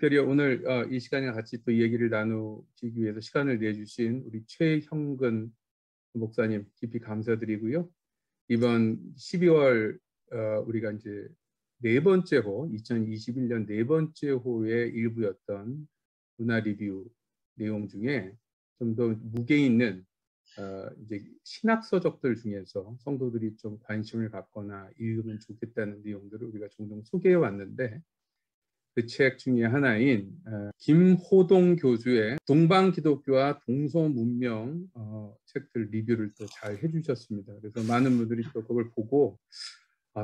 특별히 오늘 이 시간에 같이 또 이 얘기를 나누기 위해서 시간을 내주신 우리 최형근 목사님 깊이 감사드리고요. 이번 12월 우리가 이제 네 번째 호, 2021년 네 번째 호의 일부였던 문화 리뷰 내용 중에 좀 더 무게 있는 이제 신학 서적들 중에서 성도들이 좀 관심을 갖거나 읽으면 좋겠다는 내용들을 우리가 종종 소개해 왔는데, 그 책 중에 하나인 김호동 교수의 동방기독교와 동서문명 책들 리뷰를 또 잘 해주셨습니다. 그래서 많은 분들이 또 그걸 보고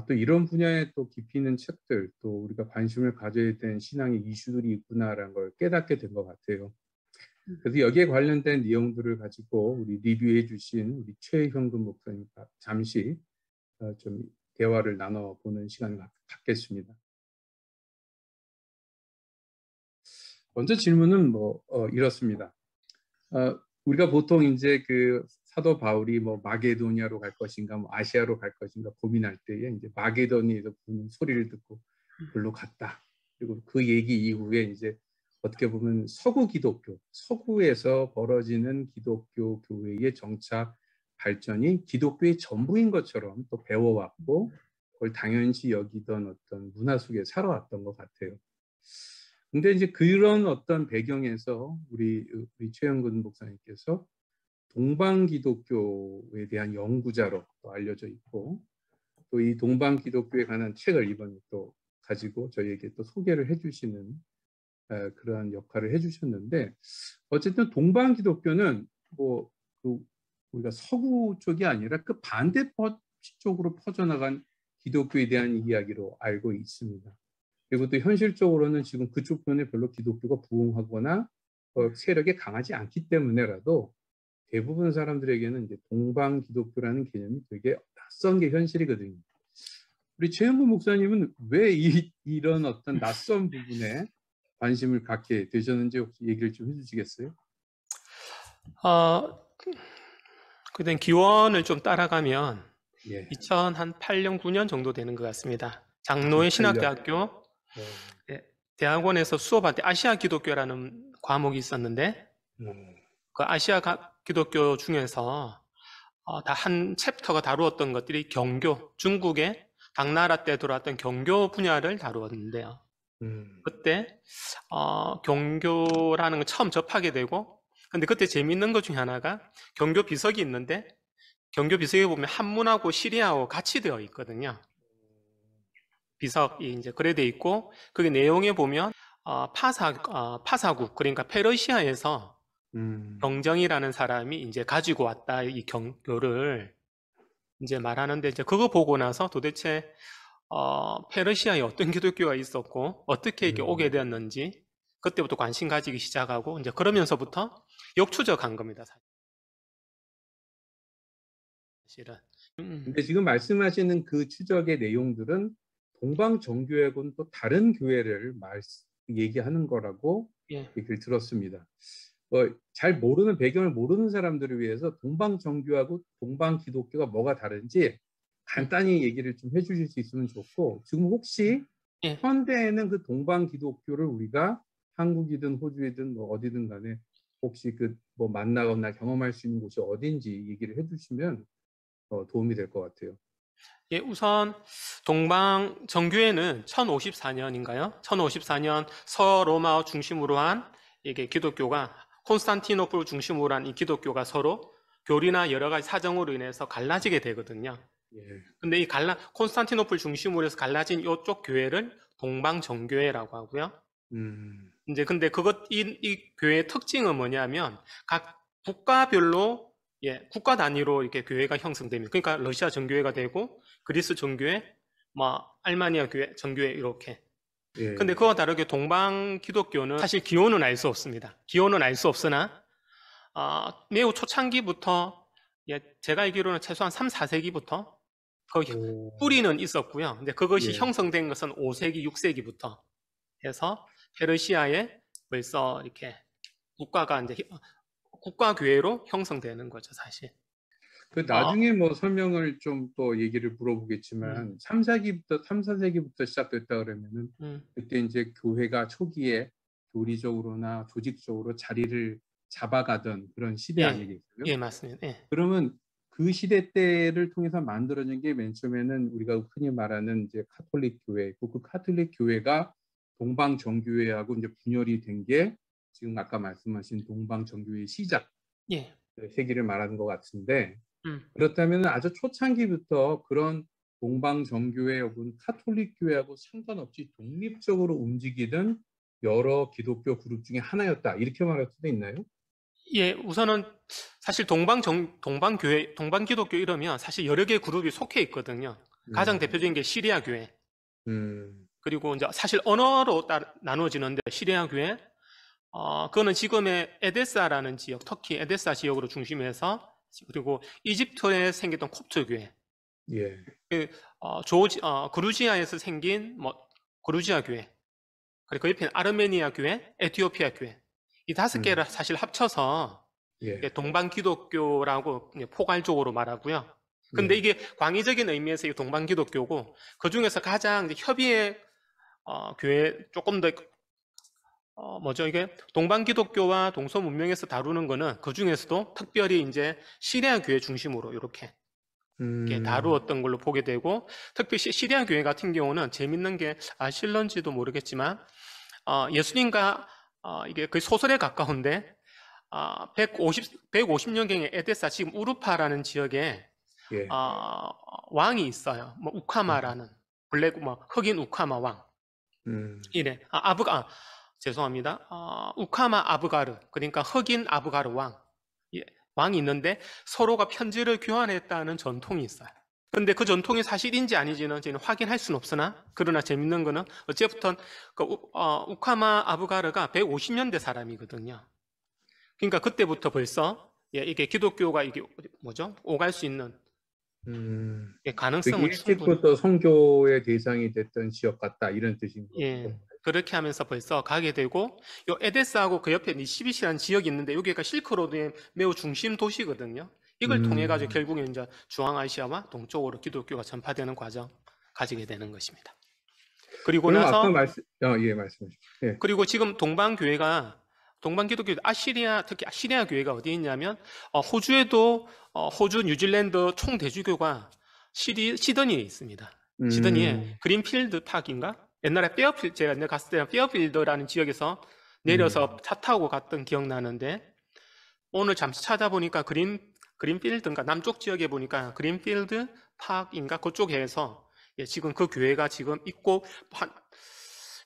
또 이런 분야에 또 깊이 있는 책들, 또 우리가 관심을 가져야 되는 신앙의 이슈들이 있구나라는 걸 깨닫게 된 것 같아요. 그래서 여기에 관련된 내용들을 가지고 우리 리뷰해 주신 우리 최형근 목사님과 잠시 좀 대화를 나눠보는 시간을 갖겠습니다. 먼저 질문은 이렇습니다. 우리가 보통 이제 그 사도 바울이 마게도니아로 갈 것인가, 아시아로 갈 것인가 고민할 때에 이제 마게도니아에서 부는 소리를 듣고 글로 갔다. 그리고 그 얘기 이후에 이제 어떻게 보면 서구 기독교, 서구에서 벌어지는 기독교 교회의 정착 발전이 기독교의 전부인 것처럼 또 배워왔고, 그걸 당연시 여기던 어떤 문화 속에 살아왔던 것 같아요. 근데 이제 그런 어떤 배경에서 우리 최영근 목사님께서 동방기독교에 대한 연구자로 또 알려져 있고, 또 이 동방기독교에 관한 책을 이번에 또 가지고 저희에게 또 소개를 해주시는 그런 역할을 해주셨는데, 어쨌든 동방기독교는 우리가 서구 쪽이 아니라 그 반대 쪽으로 퍼져나간 기독교에 대한 이야기로 알고 있습니다. 그리고 또 현실적으로는 지금 그쪽 편에 별로 기독교가 부흥하거나 세력이 강하지 않기 때문에라도 대부분 사람들에게는 이제 동방 기독교라는 개념이 되게 낯선 게 현실이거든요. 우리 최영근 목사님은 왜 이런 어떤 낯선 부분에 관심을 갖게 되셨는지 혹시 얘기를 좀 해주시겠어요? 그땐 기원을 좀 따라가면 예. 2008년 9년 정도 되는 것 같습니다. 장로의 신학대학교 대학원에서 수업할 때 아시아 기독교라는 과목이 있었는데, 그 아시아 기독교 중에서 다 한 챕터가 다루었던 것들이 경교, 중국의 당나라 때 들어왔던 경교 분야를 다루었는데요. 그때 경교라는 걸 처음 접하게 되고, 근데 그때 재미있는 것 중에 하나가 경교 비석이 있는데, 경교 비석에 보면 한문하고 시리아하고 같이 되어 있거든요. 비석이 이제 그래 돼 있고, 그게 내용에 보면 파사국, 그러니까 페르시아에서 경정이라는 사람이 이제 가지고 왔다, 이 경교를 이제 말하는데, 이제 그거 보고 나서 도대체 페르시아에 어떤 기독교가 있었고 어떻게 이게 오게 되었는지 그때부터 관심 가지기 시작하고, 이제 그러면서부터 역추적한 겁니다, 사실은. 근데 지금 말씀하시는 그 추적의 내용들은 동방 정교회하고는 또 다른 교회를 얘기하는 거라고 얘기를 들었습니다. 잘 모르는, 배경을 모르는 사람들을 위해서 동방 정교하고 동방 기독교가 뭐가 다른지 간단히 얘기를 좀 해주실 수 있으면 좋고, 지금 혹시 현대에는 그 동방 기독교를 우리가 한국이든 호주이든 어디든 간에 혹시 만나거나 경험할 수 있는 곳이 어딘지 얘기를 해주시면 도움이 될 것 같아요. 우선 동방 정교회는 1054년인가요? 1054년 서로마 중심으로 한 이게 기독교가, 콘스탄티노플 중심으로 한 이 기독교가 서로 교리나 여러 가지 사정으로 인해서 갈라지게 되거든요. 근데 이 콘스탄티노플 중심으로 해서 갈라진 이쪽 교회를 동방 정교회라고 하고요. 이제 근데 이 교회의 특징은 뭐냐면 각 국가별로 국가 단위로 이렇게 교회가 형성됩니다. 그러니까 러시아 정교회가 되고 그리스 정교회, 알마니아 교회 정교회 이렇게. 근데 그와 다르게 동방 기독교는 사실 기원은 알 수 없습니다. 기원은 알 수 없으나 매우 초창기부터 제가 알기로는 최소한 3, 4세기부터 거기 뿌리는 있었고요. 근데 그것이 형성된 것은 5세기, 6세기부터 해서 페르시아에 벌써 이렇게 국가가 이제 국가교회로 형성되는 거죠, 사실. 나중에 설명을 좀 또 얘기를 물어보겠지만 3, 4세기부터 시작됐다 그러면은 그때 이제 교회가 초기에 교리적으로나 조직적으로 자리를 잡아가던 그런 시대 예, 아니겠어요? 예, 맞습니다. 예. 그러면 그 시대 때를 통해서 만들어진 게 맨 처음에는 우리가 흔히 말하는 이제 카톨릭 교회고, 그 카톨릭 교회가 동방정교회하고 이제 분열이 된 게 지금 아까 말씀하신 동방정교회의 시작 예. 세기를 말하는 것 같은데, 음. 그렇다면 아주 초창기부터 그런 동방정교회 혹은 카톨릭 교회하고 상관없이 독립적으로 움직이던 여러 기독교 그룹 중에 하나였다, 이렇게 말할 수도 있나요? 예, 우선은 사실 동방교회, 동방기독교 이러면 사실 여러 개의 그룹이 속해 있거든요. 가장 대표적인 게 시리아 교회. 그리고 이제 사실 언어로 나누어지는데 시리아 교회, 그거는 지금의 에데사라는 지역, 터키 에데사 지역으로 중심해서, 그리고 이집트에 생겼던 콥트 교회, 예. 그루지아에서 생긴 그루지아 교회, 그리고 그 옆에는 아르메니아 교회, 에티오피아 교회, 이 5개를 사실 합쳐서 예. 동방기독교라고 포괄적으로 말하고요. 근데 이게 광의적인 의미에서 이 동방기독교고, 그 중에서 가장 이제 협의의 교회, 조금 더 이게 동방기독교와 동서문명에서 다루는 거는 그 중에서도 특별히 이제 시리아 교회 중심으로 이렇게 다루었던 걸로 보게 되고, 특히 시리아 교회 같은 경우는 재밌는 게 아실런지도 모르겠지만, 예수님과 이게 거의 소설에 가까운데, 150년경에 에데사, 지금 우르파라는 지역에 예. 왕이 있어요. 우카마라는 흑인 우카마 왕. 이래. 죄송합니다. 우카마 아브가르, 그러니까 흑인 아브가르 왕. 예, 왕이 있는데 서로가 편지를 교환했다는 전통이 있어요. 근데 그 전통이 사실인지 아닌지는 저희는 확인할 수는 없으나, 그러나 재밌는 거는 어쨌든 우카마 아브가르가 150년대 사람이거든요. 그러니까 그때부터 벌써 이게 기독교가 이게 오갈 수 있는 가능성은 충분히, 일찍부터 선교의 대상이 됐던 지역 같다, 이런 뜻인 거죠. 예, 그렇게 하면서 벌써 가게 되고, 요 에데스하고 그 옆에 니시비시라는 지역이 있는데, 여기가 실크로드의 매우 중심 도시거든요. 이걸 통해 가지고 결국에 이제 중앙아시아와 동쪽으로 기독교가 전파되는 과정 가지게 되는 것입니다. 그리고 나서 아까 말씀하십시오. 예. 그리고 지금 동방기독교 특히 아시리아 교회가 어디 있냐면, 호주에도 호주 뉴질랜드 총대주교가 시드니에 있습니다. 시드니에 그린필드 팍인가? 옛날에 제가 옛날에 갔을 때는 페어필드라는 지역에서 내려서 차 타고 갔던 기억나는데, 오늘 잠시 찾아보니까 그린필드인가, 남쪽 지역에 보니까 그린필드 팍인가, 그쪽에서 지금 그 교회가 지금 있고,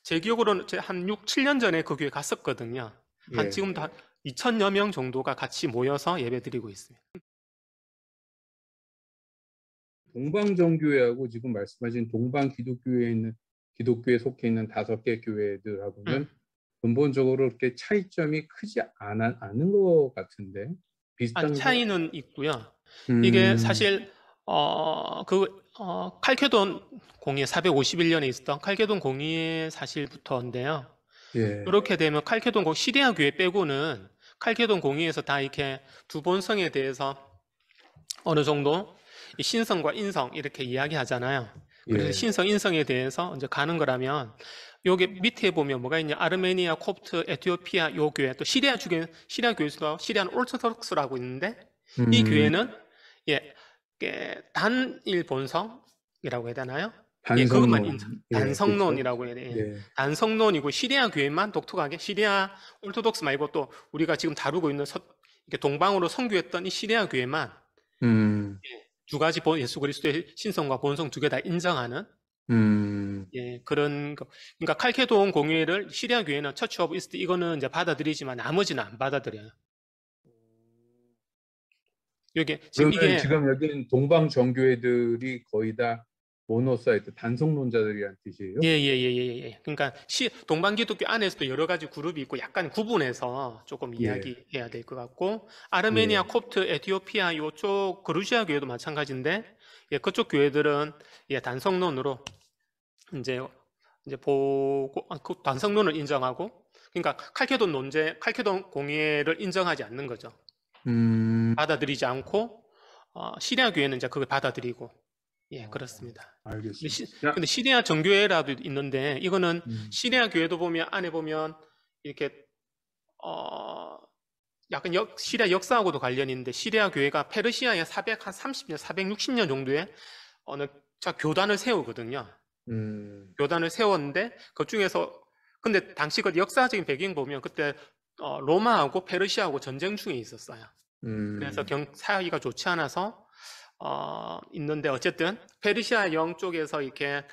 제 기억으로는 한 6, 7년 전에 그 교회 갔었거든요. 지금 다 2,000여 명 정도가 같이 모여서 예배드리고 있습니다. 동방정교회하고 지금 말씀하신 기독교에 속해 있는 5개 교회들하고는 근본적으로 그렇게 차이점이 크지 않은 것 같은데, 비슷한 차이는 있고요. 이게 사실 칼케돈 공의 451년에 있었던 칼케돈 공의의 사실부터인데요. 이렇게 되면 칼케돈 시리아 교회 빼고는 칼케돈 공의에서 다 이렇게 두 본성에 대해서 어느 정도 신성과 인성 이렇게 이야기하잖아요. 그래서 신성, 인성에 대해서 이제 가는 거라면, 여기 밑에 보면 뭐가 있냐? 아르메니아, 콥트, 에티오피아 요 교회, 또 시리아 교회에서도 시리안 오르토독스라고 있는데, 이 교회는 단일 본성이라고 해야 되나요? 그것만 단성론이라고 해야 돼요. 단성론이고, 시리아 교회만 독특하게 시리아 오르토독스 말고 또 우리가 지금 다루고 있는 이렇게 동방으로 선교했던 이 시리아 교회만 두 가지 예수 그리스도의 신성과 본성 2개 다 인정하는 그런 거. 그러니까 칼케돈 공회를 시리아 교회는 처치 오브 이스트 이거는 이제 받아들이지만 나머지는 안 받아들여요. 지금 여기는 동방 정교회들이 거의 다 모노사이트 단성론자들이란 뜻이에요? 예. 그러니까 동방기독교 안에서도 여러 가지 그룹이 있고 약간 구분해서 조금 이야기해야 될 것 같고, 아르메니아, 콥트, 에티오피아 요쪽 그루지아 교회도 마찬가지인데, 그쪽 교회들은 단성론으로 이제 보고 그 단성론을 인정하고, 그러니까 칼케돈 공회를 인정하지 않는 거죠. 받아들이지 않고, 시리아 교회는 이제 그걸 받아들이고, 그렇습니다. 알겠습니다. 근데 시리아 정교회라도 있는데, 이거는 시리아 교회도 안에 보면 이렇게 약간 시리아 역사하고도 관련이 있는데 시리아 교회가 페르시아에 430년, 460년 정도에 어느 교단을 세우거든요. 교단을 세웠는데 그 중에서 근데 당시 그 역사적인 배경 보면 그때 로마하고 페르시아하고 전쟁 중에 있었어요. 그래서 사이가 좋지 않아서 있는데 어쨌든 페르시아 영 쪽에서 이렇게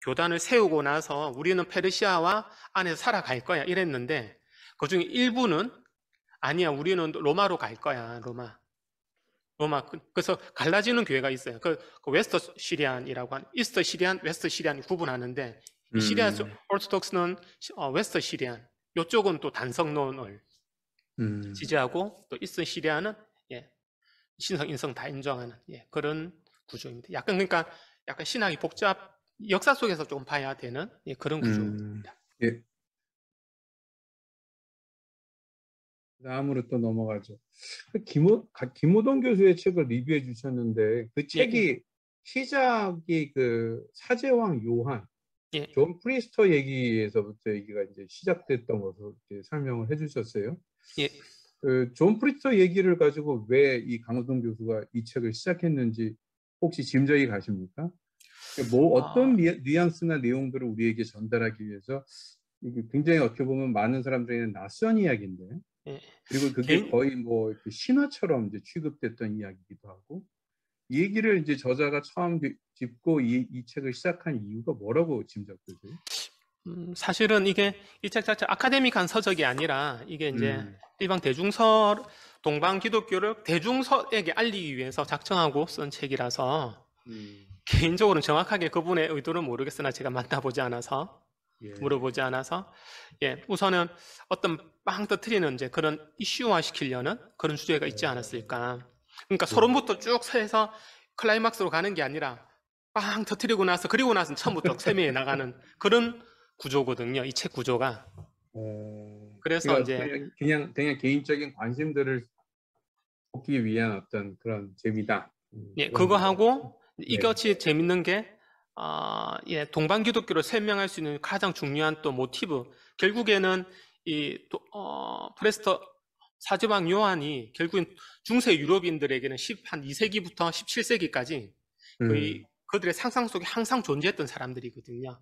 교단을 세우고 나서 우리는 페르시아와 안에서 살아갈 거야 이랬는데 그 중에 일부는 아니야 우리는 로마로 갈 거야 로마. 그래서 갈라지는 교회가 있어요. 그 웨스터 시리안이라고 한 이스터 시리안, 웨스터 시리안 구분하는데 이 시리안 오르토독스는 웨스터 시리안 이쪽은 또 단성론을 지지하고 또 이스터 시리안은 신성 인성 다 인정하는 그런 구조입니다. 약간 그러니까 약간 신학이 복잡 역사 속에서 좀 봐야 되는 그런 구조입니다. 예. 다음으로 또 넘어가죠. 김호동 교수의 책을 리뷰해 주셨는데 그 책이 시작이 그 사제왕 요한, 존 프리스터 얘기에서부터 얘기가 이제 시작됐던 것으로 이렇게 설명을 해주셨어요. 그 존 프리스터 얘기를 가지고 왜 이 강호동 교수가 이 책을 시작했는지 혹시 짐작이 가십니까? 뭐 어떤 뉘앙스나 내용들을 우리에게 전달하기 위해서 이게 굉장히 어떻게 보면 많은 사람들에게는 낯선 이야기인데 그리고 그게 거의 뭐 신화처럼 이제 취급됐던 이야기이기도 하고 이 얘기를 이제 저자가 처음 짚고 이 책을 시작한 이유가 뭐라고 짐작되세요? 사실은 이게 이 책 자체 아카데믹한 서적이 아니라 이게 이제 일반 대중서 동방 기독교를 대중서에게 알리기 위해서 작정하고 쓴 책이라서 개인적으로는 정확하게 그분의 의도는 모르겠으나 제가 만나보지 않아서 물어보지 않아서 우선은 어떤 빵 터트리는 이제 그런 이슈화 시키려는 그런 주제가 있지 않았을까. 그러니까 서론부터 쭉 해서 클라이막스로 가는 게 아니라 빵 터트리고 나서 그리고 나서 처음부터 세미에 나가는 그런 구조거든요. 이 책 구조가. 그래서 이제 그냥 개인적인 관심들을 돕기 위한 어떤 그런 재미다. 그거 하고 이것이 재밌는 게 동방 기독교를 설명할 수 있는 가장 중요한 또 모티브. 결국에는 프레스터 사제왕 요한이 결국엔 중세 유럽인들에게는 한 2세기부터 17세기까지 거의 그들의 상상 속에 항상 존재했던 사람들이거든요.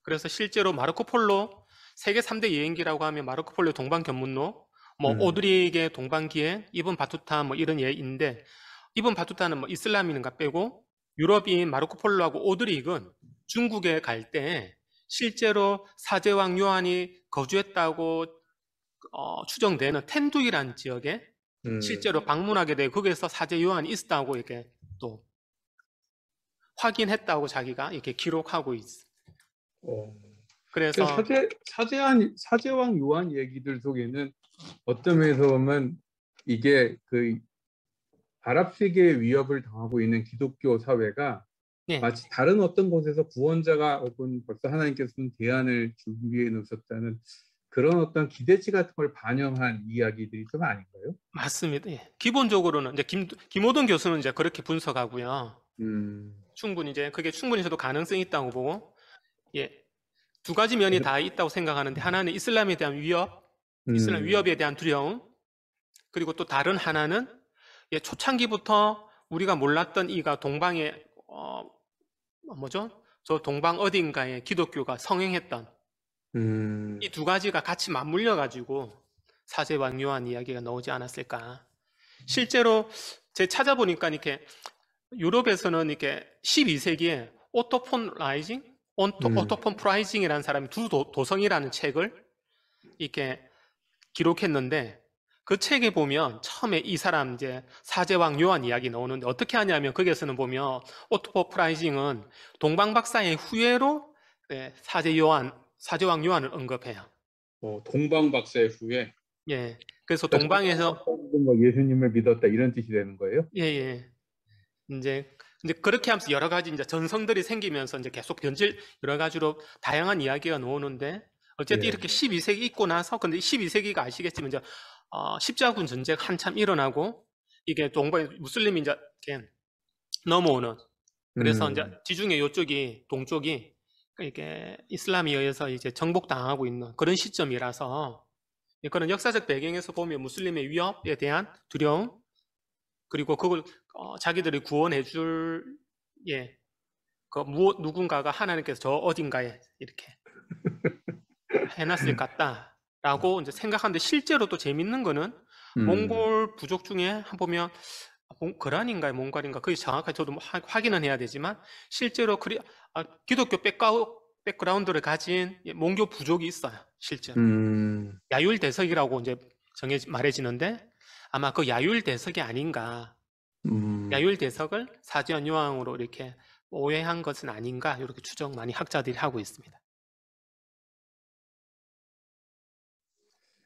그래서 실제로 마르코 폴로 세계 3대 여행기라고 하면 마르코 폴로 동방견문로, 뭐 오드리의 동방기에, 이븐 바투타 뭐 이런 예인데 이븐 바투타는 뭐 이슬람인가 빼고 유럽인 마르코 폴로하고 오드릭은 중국에 갈 때 실제로 사제왕 요한이 거주했다고 추정되는 텐두이라는 지역에 실제로 방문하게 되고 거기에서 사제 요한이 있었다고 이렇게 또 확인했다고 자기가 이렇게 기록하고 있어. 그래서 사제왕 요한 얘기들 속에는 어떤 면에서 보면 이게 그 아랍 세계의 위협을 당하고 있는 기독교 사회가 마치 다른 어떤 곳에서 구원자가 혹은 벌써 하나님께서는 대안을 준비해 놓으셨다는 그런 어떤 기대치 같은 걸 반영한 이야기들이 좀 아닌가요? 맞습니다. 기본적으로는 이제 김호동 교수는 이제 그렇게 분석하고요. 충분히 이제 그게 충분히 저도 가능성이 있다고 보고, 두 가지 면이 다 있다고 생각하는데 하나는 이슬람에 대한 위협, 이슬람 위협에 대한 두려움, 그리고 또 다른 하나는 초창기부터 우리가 몰랐던 이가 동방에 저 동방 어딘가에 기독교가 성행했던 이 두 가지가 같이 맞물려 가지고 사제왕 요한 이야기가 나오지 않았을까. 실제로 제가 찾아보니까 이렇게 유럽에서는 이렇게 12세기에 오토폰 라이징, 오토폰 프라이징이라는 사람이 두 도성이라는 책을 이렇게 기록했는데 그 책에 보면 처음에 이 사람 이제 사제왕 요한 이야기 나오는데 어떻게 하냐면 거기에서는 보면 오토폰 프라이징은 동방박사의 후예로 사제왕 요한을 언급해요. 동방박사의 후예. 그래서 동방에서 예수님을 믿었다 이런 뜻이 되는 거예요? 이제 그렇게 하면서 여러 가지 이제 전성들이 생기면서 이제 계속 여러 가지로 다양한 이야기가 나오는데 어쨌든 이렇게 12세기 있고 나서 근데 12세기가 아시겠지만 이제 십자군 전쟁 한참 일어나고 이게 무슬림이 이제 넘어오는 그래서 이제 지중해 요쪽이 동쪽이 이게 이슬람에 의해서 이제 정복당하고 있는 그런 시점이라서 그런 역사적 배경에서 보면 무슬림의 위협에 대한 두려움 그리고 그걸 자기들이 구원해 줄 예, 누군가가 하나님께서 저 어딘가에 이렇게 해놨을 것 같다라고 이제 생각하는데 실제로 또 재밌는 거는 몽골 부족 중에 한 보면 거란인가요, 몽골인가 그게 정확하게 저도 확인은 해야 되지만 실제로 기독교 백그라운드를 가진 몽교 부족이 있어요, 실제로. 야율대석이라고 이제 말해지는데 아마 그 야율대석이 아닌가. 야율대석을 사전유황으로 이렇게 오해한 것은 아닌가 이렇게 추정 많이 학자들이 하고 있습니다.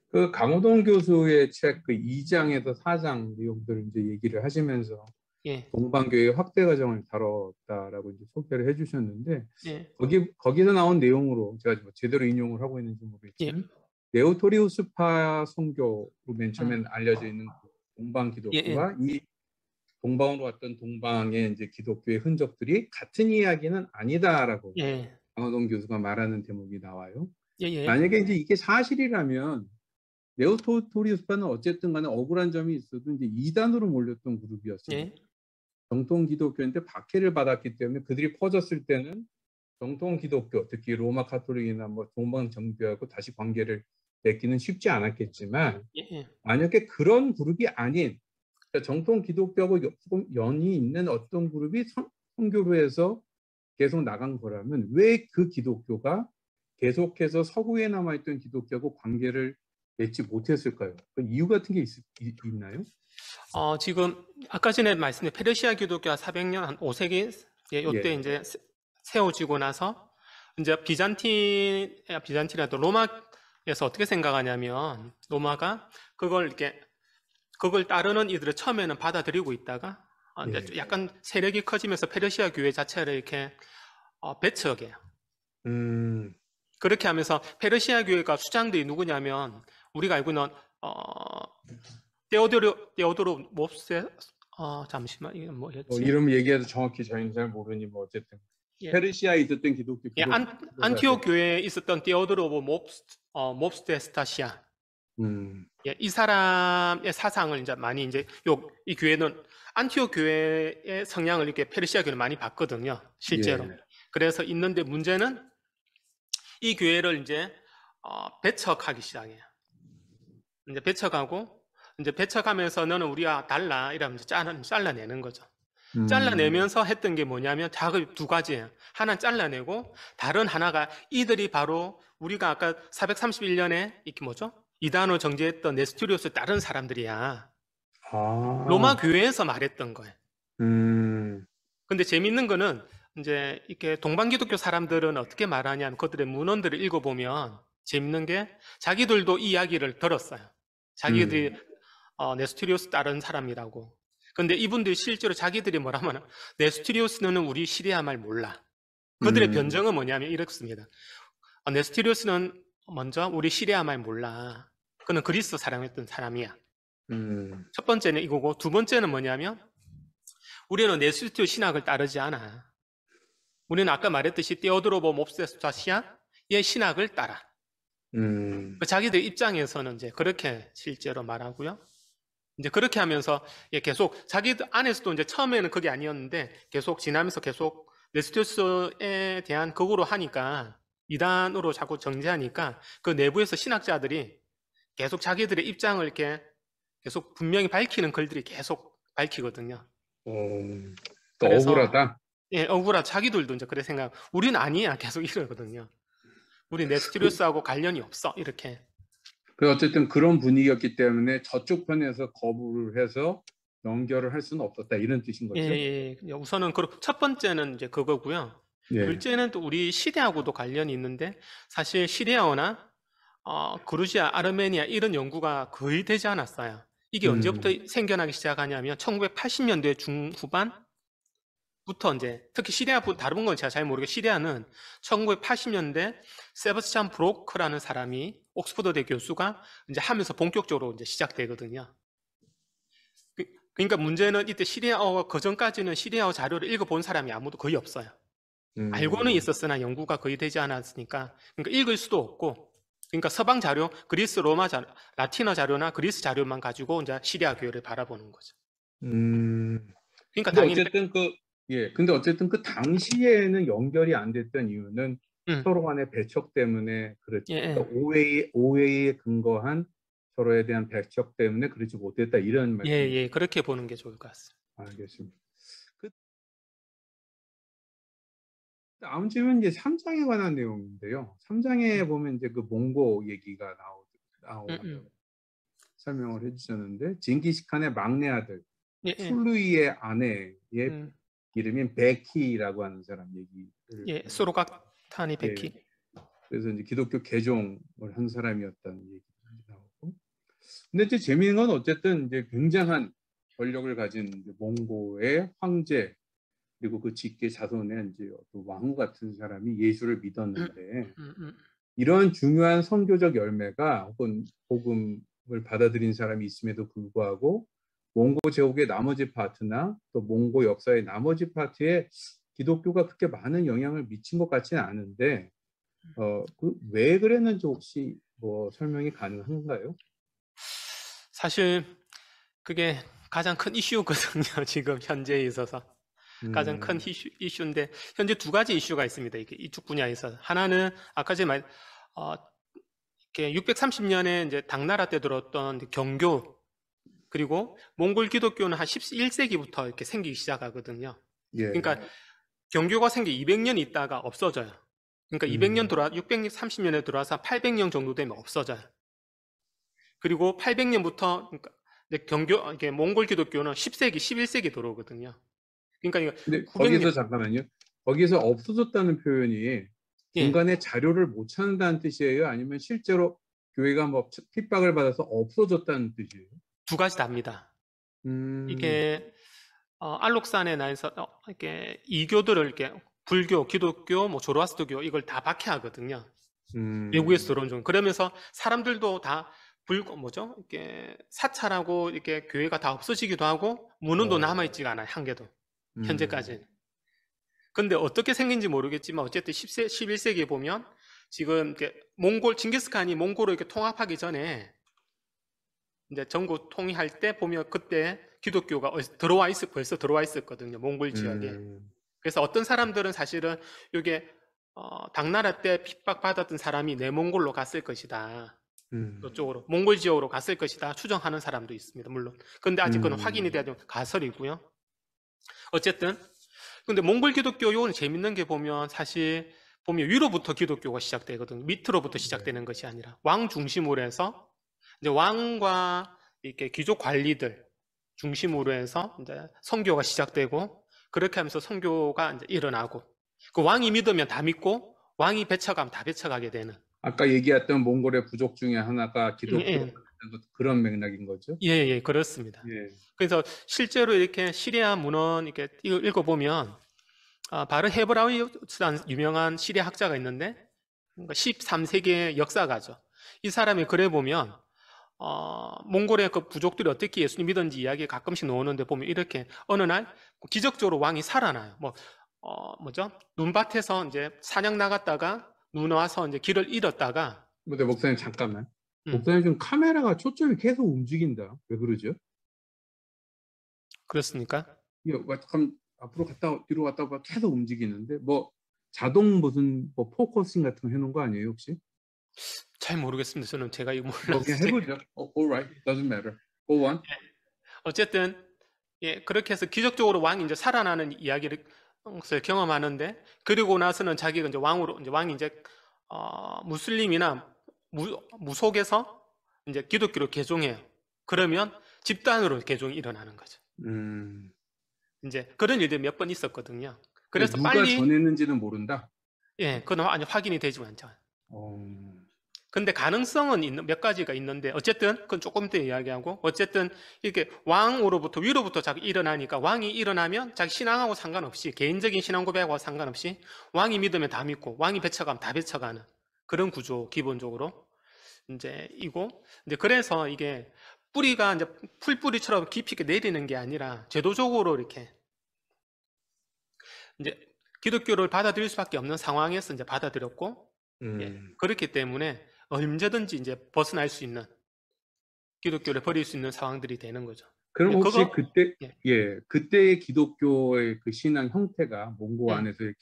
그 강호동 교수의 책 그 2장에서 4장 내용들을 이제 얘기를 하시면서 예. 동방교회 확대 과정을 다뤘다라고 이제 소개를 해주셨는데 예. 거기서 나온 내용으로 제가 뭐 제대로 인용을 하고 있는지 모르겠지만 예. 네오토리우스파 선교로 맨 처음에 알려져 있는 동방 기독교와 이 동방으로 왔던 동방의 이제 기독교의 흔적들이 같은 이야기는 아니다라고 강호동 교수가 말하는 대목이 나와요. 만약에 이제 이게 사실이라면 네오토리우스파는 어쨌든 간에 억울한 점이 있어도 이제 이단으로 몰렸던 그룹이었어요. 정통 기독교인데 박해를 받았기 때문에 그들이 퍼졌을 때는 정통 기독교, 특히 로마 카톨릭이나 뭐 동방 정교하고 다시 관계를 맺기는 쉽지 않았겠지만 만약에 그런 그룹이 아닌 정통 기독교하고 연이 있는 어떤 그룹이 선교로 해서 계속 나간 거라면 왜 그 기독교가 계속해서 서구에 남아있던 기독교하고 관계를 맺지 못했을까요? 그 이유 같은 게 있나요? 지금 아까 전에 말씀드린 페르시아 기독교가 400년 한 5세기 이때 이제 세워지고 나서 이제 비잔틴이라도 로마에서 어떻게 생각하냐면 로마가 그걸 따르는 이들을 처음에는 받아들이고 있다가 약간 세력이 커지면서 페르시아 교회 자체를 이렇게 배척해요. 그렇게 하면서 페르시아 교회가 수장들이 누구냐면 우리가 알고 있는 테오도로 몹세 잠시만 이게 뭐였지? 이름 얘기해도 정확히 저희는 잘 모르니 뭐 어쨌든 페르시아에 있었던 기독교 안티옥 교회에 있었던 테오도로 몹스데스타시아 이 사람의 사상을 이제 많이 이 교회는 안티옥 교회의 성향을 이렇게 페르시아 교회는 많이 봤거든요, 실제로. 그래서 있는데 문제는 이 교회를 이제 배척하기 시작해요. 이제 배척하면서 너는 우리와 달라 이러면서 잘라내는 거죠. 잘라내면서 했던 게 뭐냐면 작업이 두 가지예요. 하나는 잘라내고 다른 하나가 이들이 바로 우리가 아까 431년에 이렇게 이단으로 정죄했던 네스토리우스 다른 사람들이야. 로마 교회에서 말했던 거예요. 근데 재밌는 거는 이제 이렇게 동방 기독교 사람들은 어떻게 말하냐면 그들의 문헌들을 읽어보면 재밌는 게 자기들도 이 이야기를 들었어요. 자기들이 네스토리우스 다른 사람이라고. 근데 이분들이 실제로 자기들이 뭐라면 네스토리우스는 우리 시리아 말 몰라. 그들의 변정은 뭐냐면 이렇습니다. 네스토리우스는 먼저 우리 시리아 말 몰라. 그는 그리스 사람이었던 사람이야. 첫 번째는 이거고 두 번째는 뭐냐면 우리는 네스토리우스 신학을 따르지 않아. 우리는 아까 말했듯이 테오도로보 몹세스타시아의 신학을 따라. 자기들 입장에서는 이제 그렇게 실제로 말하고요. 이제 그렇게 하면서 계속 자기들 안에서도 이제 처음에는 그게 아니었는데 계속 지나면서 계속 네스토리우스에 대한 극으로 하니까 이단으로 자꾸 정죄하니까 그 내부에서 신학자들이 계속 자기들의 입장을 이렇게 계속 분명히 밝히는 글들이 계속 밝히거든요. 또 억울하다. 억울하다. 자기들도 이제 그래 생각. 우리는 아니야. 계속 이러거든요. 우리 네스토리우스하고 관련이 없어. 이렇게. 어쨌든 그런 분위기였기 때문에 저쪽 편에서 거부를 해서 연결을 할 수는 없었다 이런 뜻인 거죠. 우선은 첫 번째는 이제 그거고요. 둘째는 또 우리 시리아하고도 관련이 있는데 사실 시리아어나 그루지아, 아르메니아 이런 연구가 거의 되지 않았어요. 이게 언제부터 생겨나기 시작하냐면 1980년대 중후반부터 이제 특히 시리아 다른 건 제가 잘 모르겠어요. 시리아는 1980년대 세바스찬 브로크라는 사람이 옥스퍼드대 교수가 이제 하면서 본격적으로 이제 시작되거든요. 그러니까 문제는 이때 시리아어 그전까지는 시리아어 자료를 읽어본 사람이 아무도 거의 없어요. 알고는 음. 있었으나 연구가 거의 되지 않았으니까 그러니까 읽을 수도 없고 그러니까 서방 자료, 그리스 로마 자료, 라틴어 자료나 그리스 자료만 가지고 이제 시리아 교회를 바라보는 거죠. 음. 그러니까 근데 당연히 어쨌든 근데 어쨌든 그 당시에는 연결이 안 됐던 이유는 음, 서로 간의 배척 때문에 예, 그러니까 예, 오해에 근거한 서로에 대한 배척 때문에 그러지 못했다 이런 예, 말씀이죠. 예, 그렇게 보는 게 좋을 것 같습니다. 알겠습니다. 그 다음 질문은 이제 3장에 관한 내용인데요. 3장에 보면 이제 그 몽고 얘기가 음, 나온다고 설명을 해주셨는데 징기스칸의 막내 아들 예, 예, 툴루이의 아내의 음, 이름인 베키라고 하는 사람 얘기를 예, 수로각타니 예, 베키, 그래서 이제 기독교 개종을 한 사람이었다는 얘기가 나오고. 근데 이제 재미있는 건 어쨌든 이제 굉장한 권력을 가진 이제 몽고의 황제 그리고 그 직계 자손의 이제 어떤 왕후 같은 사람이 예수를 믿었는데 음, 음, 이런 중요한 선교적 열매가 혹은 복음을 받아들인 사람이 있음에도 불구하고 몽고 제국의 나머지 파트나 또 몽고 역사의 나머지 파트에 기독교가 그렇게 많은 영향을 미친 것 같지는 않은데 왜 그랬는지 혹시 뭐 설명이 가능한가요? 사실 그게 가장 큰 이슈거든요. 지금 현재에 있어서 가장 큰 음, 이슈인데 현재 두 가지 이슈가 있습니다. 이게 이쪽 분야에서 하나는 아까 제가 이렇게 630년에 이제 당나라 때 들었던 경교 그리고 몽골 기독교는 한 11세기부터 이렇게 생기기 시작하거든요. 예, 그러니까 경교가 생기 200년 있다가 없어져요. 그러니까 200년 630년에 들어와서 800년 정도 되면 없어져요. 그리고 800년부터 그러니까 이제 이게 몽골 기독교는 10세기, 11세기 들어오거든요. 그러니까 이거 근데 900년, 거기서 잠깐만요. 거기서 없어졌다는 표현이 예, 중간에 자료를 못 찾는다는 뜻이에요? 아니면 실제로 교회가 뭐 핍박을 받아서 없어졌다는 뜻이에요? 두 가지 답니다. 음, 이게 알록산에 나서 이렇게 이교들을 이렇게 불교, 기독교, 뭐 조로아스터교 이걸 다 박해하거든요. 외국에서 음, 들어온 종. 그러면서 사람들도 다 뭐죠? 이렇게 사찰하고 이렇게 교회가 다 없어지기도 하고 문헌도 어, 남아있지가 않아요. 한 개도 음, 현재까지는. 근데 어떻게 생긴지 모르겠지만 어쨌든 11세기에 보면 지금 이렇게 징기스칸이 몽골을 이렇게 통합하기 전에 이제 전국 통일할 때 보면 그때 기독교가 벌써 들어와 있었거든요. 몽골 지역에. 음, 그래서 어떤 사람들은 사실은 이게 당나라 때 핍박받았던 사람이 내몽골로 갔을 것이다. 음, 그쪽으로 몽골 지역으로 갔을 것이다 추정하는 사람도 있습니다. 물론. 근데 아직 그건 확인이 음, 돼야 되는 가설이고요. 어쨌든 근데 몽골 기독교 요는 재밌는 게 보면 사실 보면 위로부터 기독교가 시작되거든요. 밑으로부터 네. 시작되는 것이 아니라 왕 중심으로 해서 이제 왕과 이렇게 귀족 관리들 중심으로 해서 이제 선교가 시작되고 그렇게 하면서 선교가 이제 일어나고 그 왕이 믿으면 다 믿고 왕이 배쳐가면 다 배쳐가게 되는 아까 얘기했던 몽골의 부족 중에 하나가 기독교 예, 그런 맥락인 거죠? 예, 예, 그렇습니다. 예. 그래서 실제로 이렇게 시리아 문헌 이렇게 읽어보면 바르 헤브라이스라는 유명한 시리아 학자가 있는데 13세기의 역사가죠. 이 사람이 글에 보면 몽골의 그 부족들이 어떻게 예수님 믿었는지 이야기 가끔씩 나오는데 보면 이렇게 어느 날 기적적으로 왕이 살아나요. 뭐죠? 눈밭에서 이제 사냥 나갔다가 눈 와서 이제 길을 잃었다가 근데 목사님 잠깐만. 음, 목사님 지금 카메라가 초점이 계속 움직인다. 왜 그러죠? 그렇습니까? 이게 참 앞으로 뒤로 갔다 계속 움직이는데 뭐 자동 무슨 뭐 포커싱 같은 거 해놓은 거 아니에요 혹시? 잘 모르겠습니다. 저는 제가 이거 뭐 그냥 몰라서 해보죠. Alright, doesn't matter. Go on. 어쨌든 예, 그렇게 해서 기적적으로 왕이 이제 살아나는 이야기를 것을 경험하는데 그리고 나서는 자기가 이제 왕이 이제 무슬림이나 무속에서 이제 기독교로 개종해요. 그러면 집단으로 개종이 일어나는 거죠. 음, 이제 그런 일들이 몇 번 있었거든요. 근데 그래서 누가 빨리 전했는지는 모른다. 예, 그건 아직 확인이 되지 않죠. 어, 근데 가능성은 몇 가지가 있는데 어쨌든 그건 조금 이따 이야기하고 어쨌든 이렇게 왕으로부터 위로부터 자기 일어나니까 왕이 일어나면 자기 신앙하고 상관없이 개인적인 신앙 고백하고 상관없이 왕이 믿으면 다 믿고 왕이 배쳐가면 다 배쳐가는 그런 구조 기본적으로 이제 그래서 이게 뿌리가 이제 풀뿌리처럼 깊이 있게 내리는 게 아니라 제도적으로 이렇게 이제 기독교를 받아들일 수밖에 없는 상황에서 이제 받아들였고, 그렇기 때문에 언제든지 이제 벗어날 수 있는, 기독교를 버릴 수 있는 상황들이 되는 거죠. 그럼 혹시 그거, 그때 예. 그때의 기독교의 그 신앙 형태가 몽고 안에서의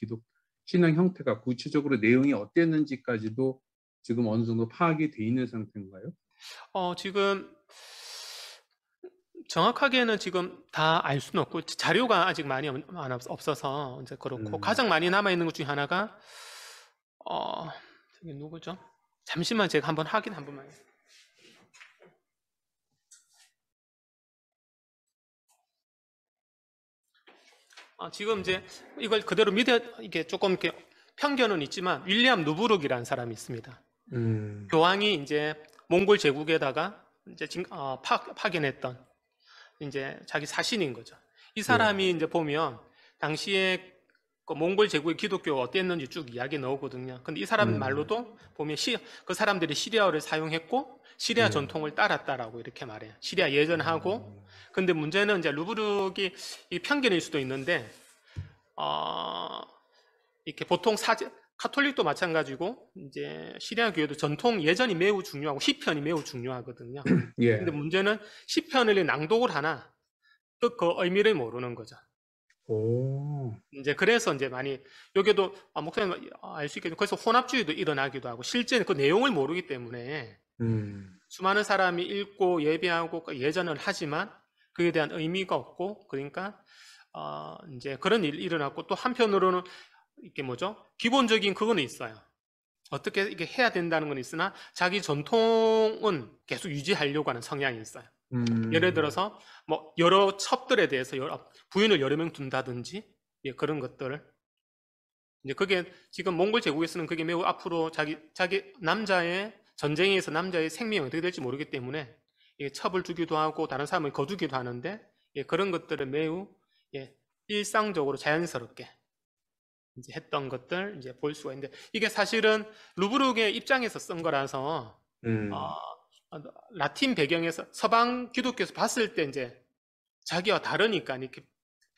신앙 형태가 구체적으로 내용이 어땠는지까지도 지금 어느 정도 파악이 돼 있는 상태인가요? 지금 정확하게는 지금 다 알 수는 없고 자료가 아직 많이 없어서 이제 그렇고 가장 많이 남아 있는 것 중에 하나가 저기 누구죠? 잠시만 제가 한번 확인 한 번만. 지금 이제 이걸 그대로 이게 조금 이렇게 편견은 있지만 윌리엄 누브룩이라는 사람이 있습니다. 교황이 이제 몽골 제국에다가 이제 파견했던 이제 자기 사신인 거죠. 이 사람이 이제 보면 당시에 그 몽골 제국의 기독교가 어땠는지 쭉 이야기 나오거든요. 근데 이 사람 말로도 보면 그 사람들이 시리아어를 사용했고 시리아 전통을 따랐다라고 이렇게 말해요. 시리아 예전하고. 근데 문제는 이제 루브룩이 이 편견일 수도 있는데 이렇게 보통 카톨릭도 마찬가지고 이제 시리아 교회도 전통 예전이 매우 중요하고 시편이 매우 중요하거든요. 근데 문제는 시편을 낭독을 하나 또 그 의미를 모르는 거죠. 이제 그래서 이제 많이 여기도 목사님 알 수 있겠죠. 그래서 혼합주의도 일어나기도 하고 실제는 그 내용을 모르기 때문에 수많은 사람이 읽고 예배하고 예전을 하지만 그에 대한 의미가 없고 그러니까 이제 그런 일이 일어났고 또 한편으로는 이게 뭐죠? 기본적인 그거는 있어요. 어떻게 이게 해야 된다는 건 있으나 자기 전통은 계속 유지하려고 하는 성향이 있어요. 예를 들어서 뭐 여러 첩들에 대해서 부인을 여러 명 둔다든지 그런 것들. 이제 그게 지금 몽골 제국에서는 그게 매우 앞으로 자기 남자의 전쟁에서 남자의 생명이 어떻게 될지 모르기 때문에 첩을 주기도 하고 다른 사람을 거두기도 하는데 그런 것들을 매우 일상적으로 자연스럽게 이제 했던 것들 이제 볼 수가 있는데 이게 사실은 루브룩의 입장에서 쓴 거라서 라틴 배경에서 서방 기독교에서 봤을 때 이제 자기와 다르니까 이렇게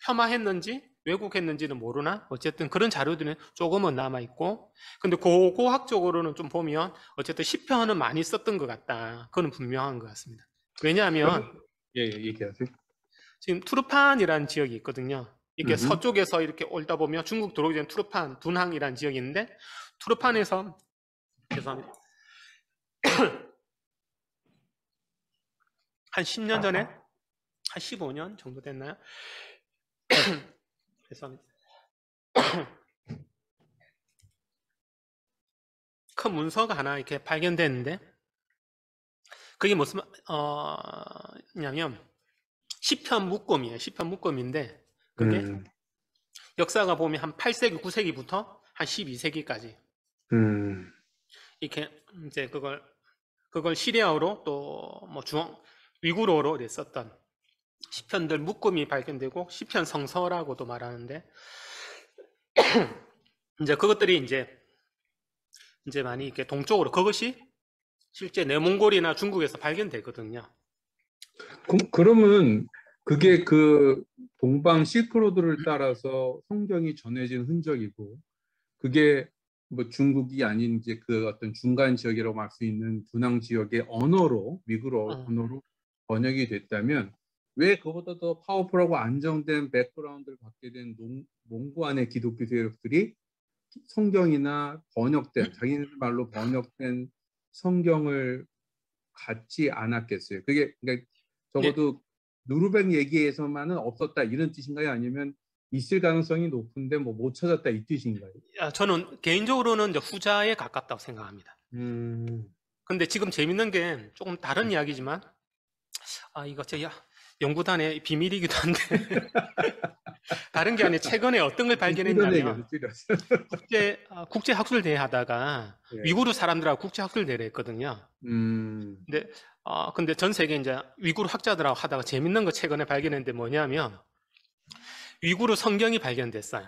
폄하했는지 왜곡했는지는 모르나 어쨌든 그런 자료들은 조금은 남아 있고 근데 고고학적으로는 좀 보면 어쨌든 시편은 많이 썼던 것 같다. 그건 분명한 것 같습니다. 왜냐하면 얘기하세요. 지금 투르판이라는 지역이 있거든요. 이게 서쪽에서 이렇게 올다 보면 중국 들어오기 전 투르판, 둔항이라는 지역이 있는데 투르판에서 죄송합니다. 한 10년 전에 한 15년 정도 됐나요? 죄송합니다. 큰 문서가 하나 이렇게 발견됐는데 그게 무슨 냐면 시편 묶음이에요. 시편 묶음인데 그게 역사가 보면 한 8세기, 9세기부터 한 12세기까지 이렇게 이제 그걸 시리아어로 또 뭐 위구르어로 썼던 시편들 묶음이 발견되고 시편 성서라고도 말하는데 이제 그것들이 이제 많이 이렇게 동쪽으로 그것이 실제 내몽골이나 중국에서 발견되거든요. 그러면 그게 그 동방 실크로드를 따라서 성경이 전해진 흔적이고 그게 뭐 중국이 아닌 이제 그 어떤 중간 지역이라고 할 수 있는 둔항 지역의 언어로 위구르 언어로 번역이 됐다면 왜 그보다 더 파워풀하고 안정된 백그라운드를 갖게 된 몽고 안의 기독교 세력들이 성경이나 번역된 자기네들 말로 번역된 성경을 갖지 않았겠어요. 그게 그러니까 적어도 누르벡 얘기에서만은 없었다 이런 뜻인가요? 아니면 있을 가능성이 높은데 뭐 못 찾았다 이 뜻인가요? 저는 개인적으로는 이제 후자에 가깝다고 생각합니다. 근데 지금 재밌는 게 조금 다른 이야기지만 이거 제 연구단의 비밀이기도 한데 다른 게 아니라 최근에 어떤 걸 발견했냐면 국제 학술 대회 하다가 위구르 사람들하고 국제 학술 대회를 했거든요. 근데 전 세계 이제 위구르 학자들하고 하다가 재밌는 거 최근에 발견했는데 뭐냐면 위구르 성경이 발견됐어요.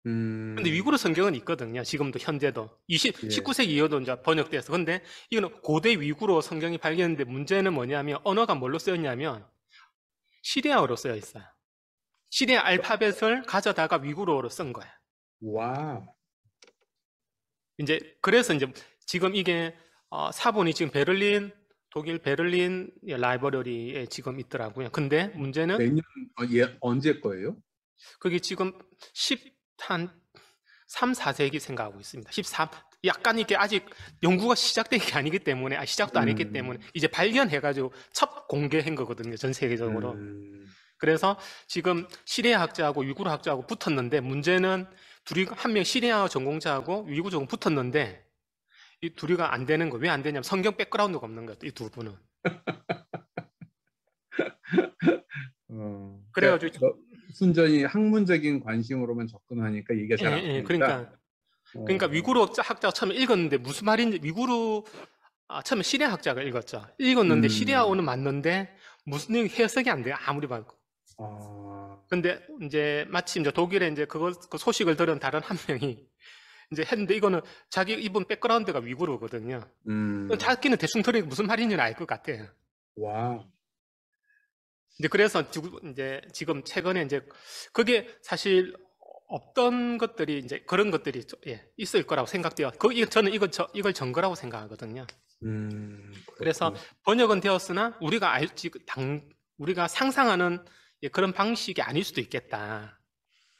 근데 위구르 성경은 있거든요. 지금도 현재도 19세기 이후도 이제 번역돼서. 근데 이거는 고대 위구르 성경이 발견됐는데 문제는 뭐냐면 언어가 뭘로 쓰였냐면 시리아어로 쓰여 있어요. 시리아 알파벳을 가져다가 위구르어로 쓴 거예요. 와. 이제 그래서 이제 지금 이게 사본이 지금 독일 베를린 라이브러리에 지금 있더라고요. 근데 문제는 몇 년, 예, 언제 거예요? 그게 지금 10한 3, 4세기 생각하고 있습니다. 13 약간 이게 아직 연구가 시작된 게 아니기 때문에 시작도 안 했기 때문에 이제 발견해가지고 첫 공개한 거거든요. 전 세계적으로. 그래서 지금 시리아 학자하고 위구르 학자하고 붙었는데 문제는 둘이 한 명 시리아 전공자하고 위구르 전공 붙었는데 이 둘이가 안 되는 거. 왜 안 되냐면 성경 백그라운드가 없는 거예요. 이 두 분은. 그러니까 그래가지고 순전히 학문적인 관심으로만 접근하니까 얘기가 잘 안 되니까. 그러니까 위구르 학자가 처음에 읽었는데 무슨 말인지 위구르 처음에 시리아 학자가 읽었는데 시리아어는 맞는데 무슨 내용이 해석이 안 돼요. 아무리 봐도. 근데 이제 마침 이제 독일에 이제 그 소식을 들은 다른 한 명이 이제 했는데 이거는 자기 이분 백그라운드가 위구르거든요. 자기는 대충 들으니까 무슨 말인지는 알 것 같아요. 와. 이제 그래서 이제 지금 최근에 이제 그게 사실 없던 것들이 이제 그런 것들이 있을 거라고 생각돼요. 저는 이걸 증거라고 생각하거든요. 그래서 번역은 되었으나 우리가 상상하는 그런 방식이 아닐 수도 있겠다.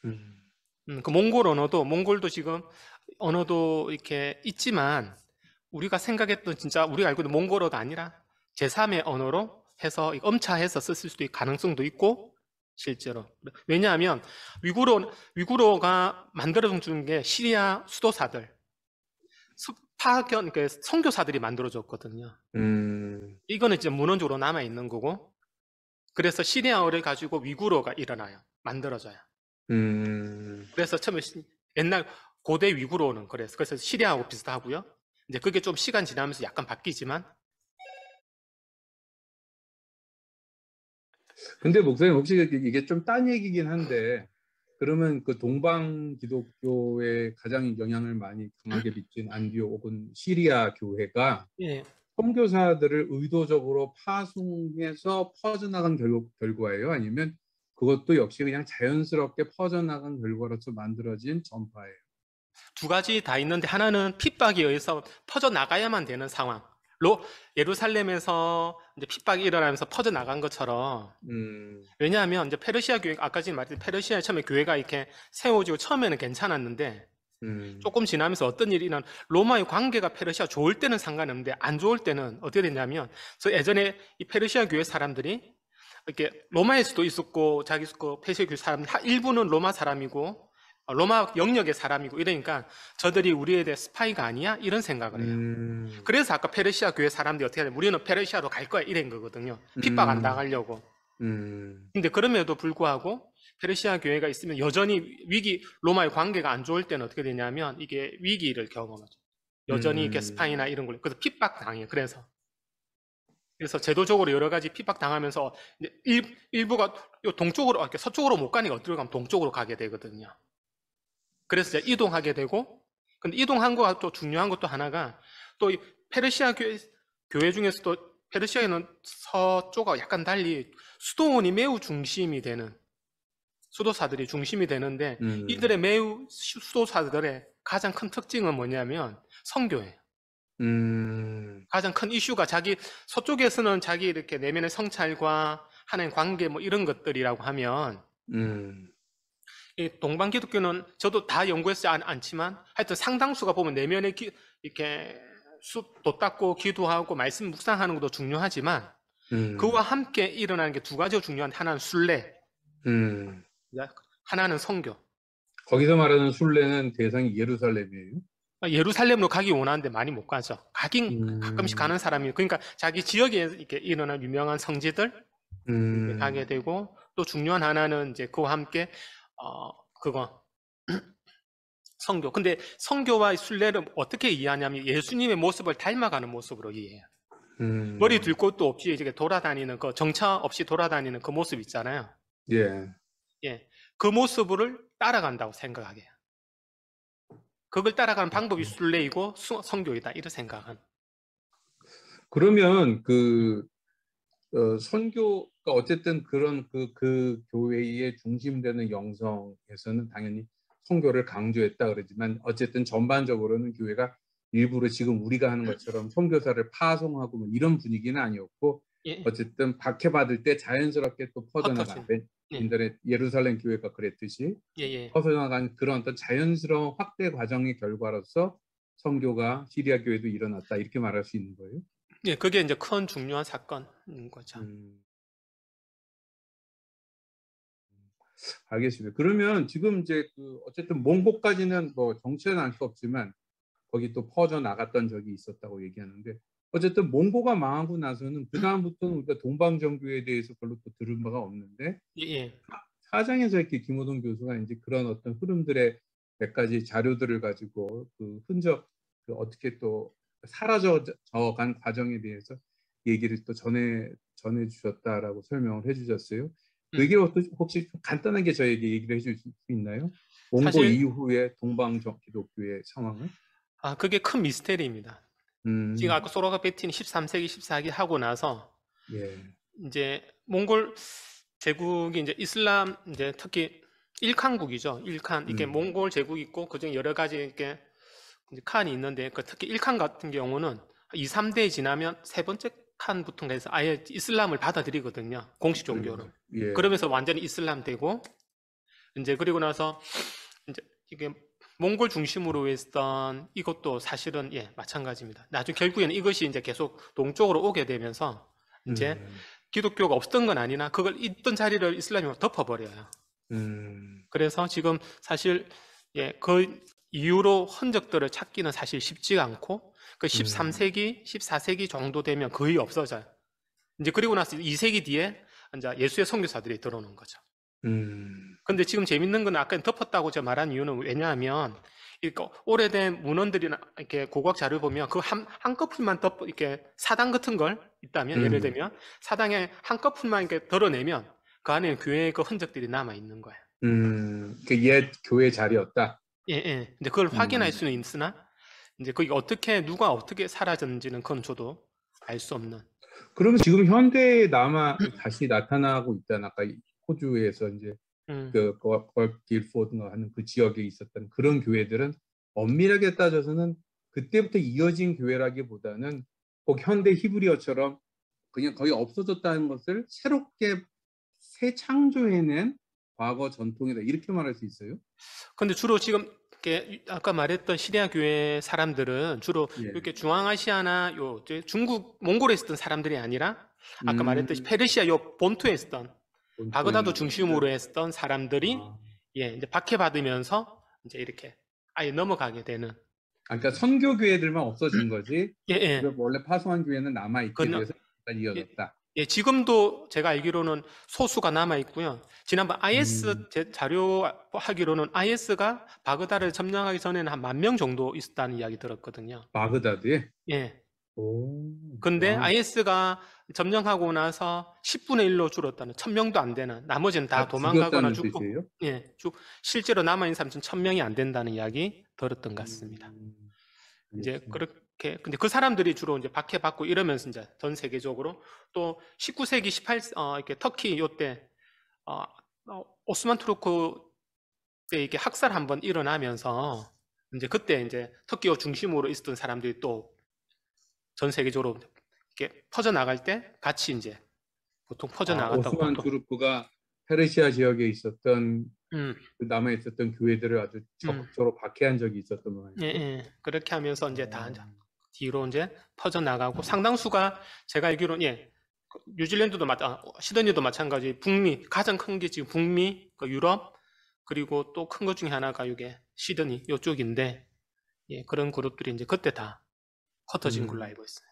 그 몽골도 지금 언어도 이렇게 있지만 우리가 생각했던 진짜 우리가 알고 있는 몽골어가 아니라 제3의 언어로 해서 엄차해서 썼을 수도 있을 가능성도 있고 실제로. 왜냐하면 위구르가 만들어준 게 시리아 수도사들 그러니까 선교사들이 만들어줬거든요. 이거는 이제 문헌적으로 남아 있는 거고 그래서 시리아어를 가지고 위구르가 일어나요. 만들어져요. 그래서 처음에 옛날 고대 위구르어는 그래서 시리아하고 비슷하고요. 이제 그게 좀 시간 지나면서 약간 바뀌지만. 근데 목사님 혹시 이게 좀 딴 얘기긴 한데 그러면 그 동방 기독교에 가장 영향을 많이 강하게 미친 안디옥 혹은 시리아 교회가 예. 선교사들을 의도적으로 파송해서 퍼져나간 결과예요? 아니면 그것도 역시 그냥 자연스럽게 퍼져나간 결과로서 만들어진 전파예요? 두 가지 다 있는데 하나는 핍박에 의해서 퍼져나가야만 되는 상황. 예루살렘에서 이제 핍박이 일어나면서 퍼져나간 것처럼. 왜냐하면 이제 페르시아 교회, 아까 지금 말했듯이 페르시아에 처음에 교회가 이렇게 세워지고 처음에는 괜찮았는데 조금 지나면서 어떤 일이 로마의 관계가 페르시아 좋을 때는 상관없는데 안 좋을 때는 어떻게 됐냐면 예전에 이 페르시아 교회 사람들이 이렇게 로마에서도 있었고 페르시아 교회 사람 일부는 로마 사람이고 로마 영역의 사람이고 이러니까 저들이 우리에 대해 스파이가 아니야? 이런 생각을 해요. 그래서 아까 페르시아 교회 사람들이 어떻게 하냐면 우리는 페르시아로 갈 거야 이런 거거든요. 핍박 안 당하려고. 근데 그럼에도 불구하고 페르시아 교회가 있으면 여전히 로마의 관계가 안 좋을 때는 어떻게 되냐면 이게 위기를 경험하죠. 여전히 이렇게 스파이나 이런 걸 그래서 핍박 당해요. 그래서 제도적으로 여러 가지 핍박 당하면서 일부가 동쪽으로 이렇게 서쪽으로 못 가니까 어디로 가면 동쪽으로 가게 되거든요. 그래서 이제 이동하게 되고, 근데 이동한 거가 또 중요한 것도 하나가 또 이 페르시아 교회 중에서도 페르시아에는 서쪽과 약간 달리 수도원이 매우 중심이 되는 수도사들이 중심이 되는데 이들의 수도사들의 가장 큰 특징은 뭐냐면 선교예요. 가장 큰 이슈가 서쪽에서는 자기 이렇게 내면의 성찰과 하나님 관계 뭐 이런 것들이라고 하면 이 동방 기독교는 저도 다 연구했지 않지만 하여튼 상당수가 보면 내면에 이렇게 도 닦고 기도하고 말씀 묵상하는 것도 중요하지만 그와 함께 일어나는 게 두 가지가 중요한데 하나는 순례, 하나는 선교. 거기서 말하는 순례는 대상이 예루살렘이에요? 예루살렘으로 가기 원하는데 많이 못 가죠. 가끔씩 가는 사람이 그러니까 자기 지역에 이렇게 일어난 유명한 성지들 가게 되고 또 중요한 하나는 이제 그와 함께 선교. 근데 선교와 순례를 어떻게 이해하냐면 예수님의 모습을 닮아가는 모습으로 이해해요. 머리 들 곳도 없이 이렇게 돌아다니는 정처 없이 돌아다니는 그 모습 있잖아요. 예. 그 모습을 따라간다고 생각하게 해요. 그걸 따라가는 방법이 순례이고 선교이다. 이런 생각은. 그러면 선교가 어쨌든 그런 그 교회의 중심되는 영성에서는 당연히 선교를 강조했다 그러지만 어쨌든 전반적으로는 교회가 일부러 지금 우리가 하는 것처럼 선교사를 파송하고 뭐 이런 분위기는 아니었고 예, 어쨌든 박해받을 때 자연스럽게 또 퍼져나간 흩어진. 예, 인터넷 예루살렘 교회가 그랬듯이 예, 예. 퍼져나간 그런 어떤 자연스러운 확대 과정의 결과로서 선교가 시리아 교회도 일어났다 이렇게 말할 수 있는 거예요. 예, 그게 이제 큰 중요한 사건인 거죠. 음, 알겠습니다. 그러면 지금 이제 그 어쨌든 몽고까지는 뭐 정체는 알 수 없지만 거기 또 퍼져 나갔던 적이 있었다고 얘기하는데 어쨌든 몽고가 망하고 나서는 그 다음부터는 우리가 동방정교에 대해서 별로 또 들은 바가 없는데 예, 예. 사장에서 이렇게 김호동 교수가 이제 그런 어떤 흐름들의 몇 가지 자료들을 가지고 그 흔적 그 어떻게 또 사라져간 과정에 대해서 얘기를 또 전해 주셨다라고 설명을 해주셨어요. 그게 혹시 좀 간단하게 저에게 얘기를 해줄 수 있나요? 몽고 사실 이후의 동방기독교의 상황을? 그게 큰 미스테리입니다. 지금 음, 아까 소라가 베틴이 13세기, 14세기 하고 나서 예, 이제 몽골 제국이 이제 이슬람 이제 특히 일칸국이죠. 일칸 이게 음, 몽골 제국이 있고 그중에 여러 가지 이렇게 이제 칸이 있는데 그 특히 일칸 같은 경우는 2, 3대 지나면 세 번째 칸부터 해서 아예 이슬람을 받아들이거든요. 공식 종교로. 예, 그러면서 완전히 이슬람 되고 이제 그리고 나서 이제 이게 몽골 중심으로 했던 이것도 사실은 예, 마찬가지입니다. 나중에 결국에는 이것이 이제 계속 동쪽으로 오게 되면서 이제 음, 기독교가 없던 건 아니나 그걸 있던 자리를 이슬람이 덮어버려요. 음, 그래서 지금 사실 예, 그 이후로 흔적들을 찾기는 사실 쉽지가 않고 그 음, 13세기, 14세기 정도 되면 거의 없어져요. 이제 그리고 나서 2세기 뒤에 이제 예수의 선교사들이 들어오는 거죠. 음, 근데 지금 재밌는 건 아까 덮었다고 제가 말한 이유는 왜냐하면 이거 오래된 문헌들이나 이렇게 고고학 자료 보면 그 한꺼풀만 이렇게 사당 같은 걸 있다면 예를 음, 들면 사당에 한꺼풀만 이렇게 덜어내면 그 안에 교회의 그 흔적들이 남아 있는 거예요. 그 옛 교회 자리였다. 예, 예. 근데 그걸 확인할 음, 수는 있으나 이제 그게 어떻게 누가 어떻게 사라졌는지는 그건 저도 알 수 없는. 그러면 지금 현대에 다시 나타나고 있다는 아까 이 호주에서 이제 음. 그 걸길포드가 하는 그 지역에 있었던 그런 교회들은 엄밀하게 따져서는 그때부터 이어진 교회라기보다는 꼭 현대 히브리어처럼 그냥 거의 없어졌다는 것을 새롭게 새 창조해낸 과거 전통이다 이렇게 말할 수 있어요? 근데 주로 지금 이렇게 아까 말했던 시리아 교회 사람들은 주로 예. 이렇게 중앙아시아나 요 이제 중국 몽골에 있었던 사람들이 아니라 아까 말했듯이 음, 페르시아 요 본토에 있었던 본토에 바그다드 있는 중심으로 사람들. 했던 사람들이 아, 예 이제 박해받으면서 이제 이렇게 아예 넘어가게 되는 그러니까 선교 교회들만 없어진 거지. 예 예. 그래서 원래 파송한 교회는 남아 있게 그 돼서 일단 예, 이어졌다. 예, 지금도 제가 알기로는 소수가 남아 있고요. 지난번 음, IS 자료 하기로는 IS가 바그다를 점령하기 전에는 한 10,000명 정도 있었다는 이야기 들었거든요. 바그다드에. 예. 오, 근데 와, IS가 점령하고 나서 10분의 1로 줄었다는 1,000명도 안 되는 나머지는 다 다 도망가거나 죽였다는 죽고 뜻이에요? 예, 실제로 남아 있는 사람은 1,000명이 안 된다는 이야기 들었던 것 같습니다. 음, 이제 알겠습니다. 그렇게 근데 그 사람들이 주로 이제 박해받고 이러면서 이제 전 세계적으로 또 19세기 18 이렇게 터키 요때 오스만 투르크 때 이게 학살 한번 일어나면서 이제 그때 이제 터키 요 중심으로 있었던 사람들이 또 전 세계적으로 이렇게 퍼져 나갈 때 같이 이제 보통 퍼져 아, 나갔다고 오스만 보통 투르크가 페르시아 지역에 있었던 음, 그 남아 있었던 교회들을 아주 음, 적극적으로 박해한 적이 있었던 예, 모양이죠. 예. 그렇게 하면서 이제 다 이제 어, 뒤로 이제 퍼져 나가고 상당수가 제가 알기로는 예, 뉴질랜드도 시드니도 마찬가지 북미 가장 큰 게 지금 북미 그 유럽 그리고 또 큰 것 중에 하나가 이게 시드니 이쪽인데 예, 그런 그룹들이 이제 그때 다 흩어진 걸로 음. 알고 있습니다.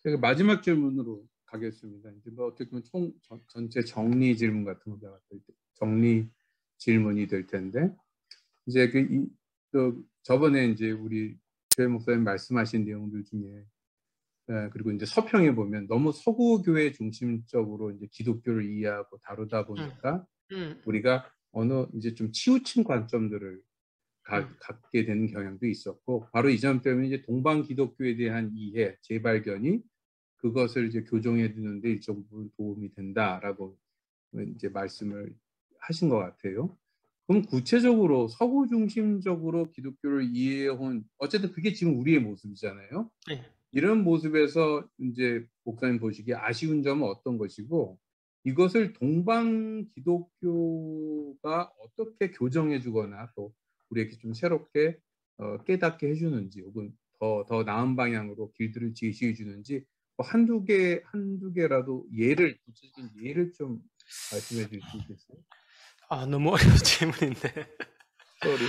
제가 마지막 질문으로 가겠습니다. 이제 뭐 어떻게 보면 전체 정리 질문 같은 거 정리 질문이 될 텐데 이제 저번에 이제 우리 교회 목사님 말씀하신 내용들 중에 그리고 이제 서평에 보면 너무 서구 교회 중심적으로 이제 기독교를 이해하고 다루다 음, 보니까 음, 우리가 어느 이제 좀 치우친 관점들을 음, 갖게 되는 경향도 있었고 바로 이 점 때문에 이제 동방 기독교에 대한 이해, 재발견이 그것을 이제 교정해 두는데 일정 부분 도움이 된다라고 이제 말씀을 하신 것 같아요. 그럼 구체적으로 서구 중심적으로 기독교를 이해해온 어쨌든 그게 지금 우리의 모습이잖아요. 네. 이런 모습에서 이제 목사님 보시기에 아쉬운 점은 어떤 것이고 이것을 동방 기독교가 어떻게 교정해 주거나 또 우리에게 좀 새롭게 깨닫게 해주는지 혹은 더 나은 방향으로 길들을 제시해 주는지 뭐 한두 개라도 구체적인 예를 좀 말씀해 주실 수 있겠어요? 아, 너무 어려운 질문인데. 쏘리.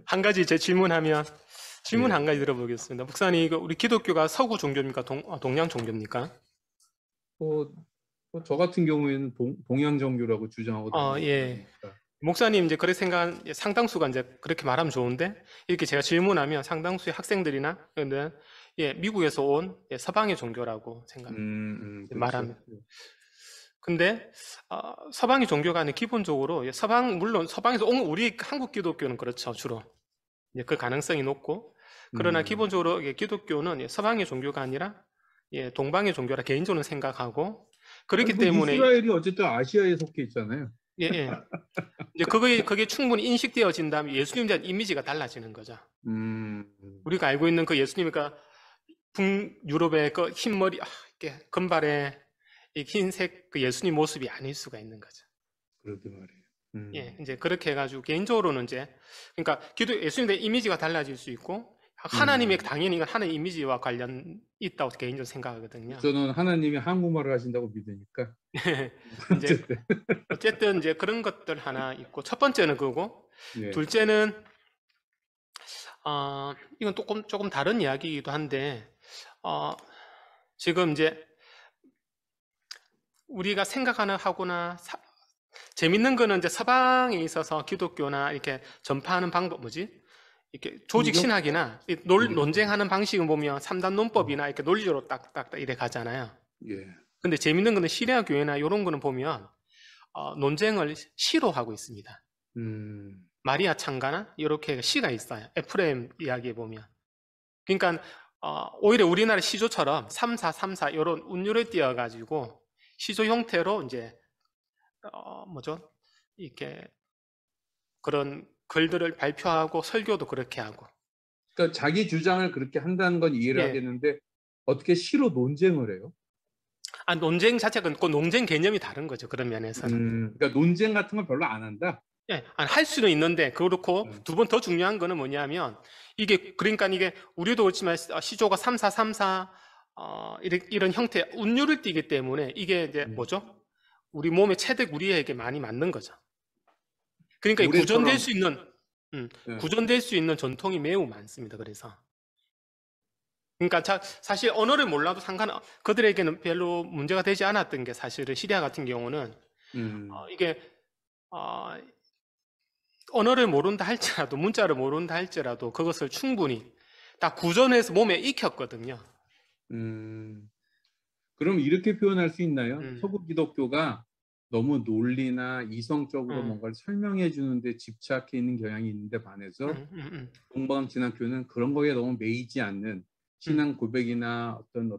한 가지 제 질문 예. 한 가지 들어보겠습니다. 목사님, 이거 우리 기독교가 서구 종교입니까? 동양 종교입니까? 저 같은 경우에는 동양 종교라고 주장하고 다니는 예. 사람이니까. 목사님 이제 그렇게 상당수가 이제 그렇게 말하면 좋은데 이렇게 제가 질문하면 상당수의 학생들이나 그런 미국에서 온 서방의 종교라고 그렇죠. 말합니다. 근데 서방의 종교가 기본적으로 물론 서방에서 온 우리 한국 기독교는 그렇죠, 주로 그 가능성이 높고, 그러나 기본적으로 기독교는 서방의 종교가 아니라 동방의 종교라 개인적으로 생각하고, 아니 그렇기 뭐 때문에 이스라엘이 어쨌든 아시아에 속해 있잖아요. 예, 예. 이제 그게 충분히 인식되어진다면 예수님에 대한 이미지가 달라지는 거죠. 우리가 알고 있는 그 예수님이가 북유럽의 그 흰머리, 이렇게 금발의 이 흰색 그 예수님 모습이 아닐 수가 있는 거죠. 그러게 말이에요. 예, 이제 그렇게 해가지고 개인적으로는 그러니까 예수님의 이미지가 달라질 수 있고, 하나님의 당연히 하나님 이미지와 관련 있다고 개인적으로 생각하거든요. 저는 하나님이 한국말을 하신다고 믿으니까. 이제 어쨌든 이제 그런 것들 하나 있고, 첫 번째는 그거고, 예. 둘째는 이건 조금 다른 이야기이기도 한데, 지금 이제 우리가 생각하는 하거나 재밌는 거는 이제 서방에 있어서 기독교나 이렇게 전파하는 방법 이렇게 조직 신학이나 논쟁하는 방식을 보면 3단 논법이나 이렇게 논리적으로 딱딱 이래 가잖아요. 예. 근데 재밌는 거는 시리아 교회나 이런 거는 보면 논쟁을 시로 하고 있습니다. 마리아 창가나 이렇게 시가 있어요. 에프레임 이야기에 보면. 그러니까 오히려 우리나라 시조처럼 3, 4, 3, 4 이런 운율을 띄어가지고 시조 형태로 이제 이렇게 그런 글들을 발표하고 설교도 그렇게 하고. 그러니까 자기 주장을 그렇게 한다는 건 이해를 하겠는데 어떻게 시로 논쟁을 해요? 논쟁 자체가 그 논쟁 개념이 다른 거죠. 그런 면에서는. 그러니까 논쟁 같은 건 별로 안 한다. 예, 할 수는 있는데 그렇고 두 번 더 중요한 거는 뭐냐면 그러니까 이게 우리도 그렇지만 시조가 3, 4, 3, 4 이런 형태 운율을 띠기 때문에 이게 이제 우리 몸의 최대 우리에게 많이 맞는 거죠. 그러니까 구전될 수 있는 전통이 매우 많습니다. 그래서 그러니까 사실 언어를 몰라도 그들에게는 별로 문제가 되지 않았던 게 사실은 시리아 같은 경우는 이게 언어를 모른다 할지라도 문자를 모른다 할지라도 그것을 충분히 다 구전해서 몸에 익혔거든요. 그럼 이렇게 표현할 수 있나요? 서구 기독교가 너무 논리나 이성적으로 뭔가를 설명해 주는데 집착해 있는 경향이 있는데 반해서 동방 신학교는 그런 거에 너무 매이지 않는 신앙 고백이나 어떤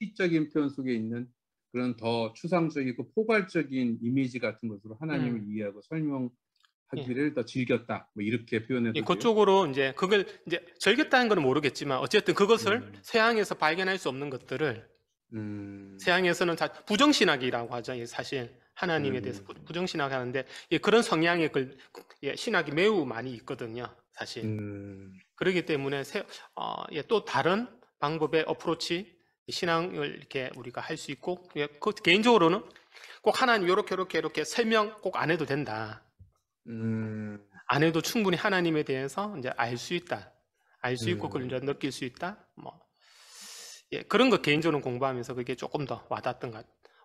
시적인 표현 속에 있는 그런 더 추상적이고 포괄적인 이미지 같은 것으로 하나님을 이해하고 설명하기를 더 즐겼다. 뭐 이렇게 표현해도 돼요? 그쪽으로 이제 그걸 이제 즐겼다는 건 모르겠지만 어쨌든 그것을 서양에서 발견할 수 없는 것들을 서양에서는 부정신학이라고 하죠. 사실 하나님에 대해서 부정신학 하는데 그런 성향의 신학이 매우 많이 있거든요. 사실. 그렇기 때문에 또 다른 방법의 어프로치 신앙을 이렇게 우리가 할 수 있고 개인적으로는 꼭 하나님 이렇게 설명 꼭 안 해도 된다. 안 해도 충분히 하나님에 대해서 이제 알 수 있다. 알 수 있고 그걸 이제 느낄 수 있다. 그런 거 개인적으로 공부하면서 그게 조금 더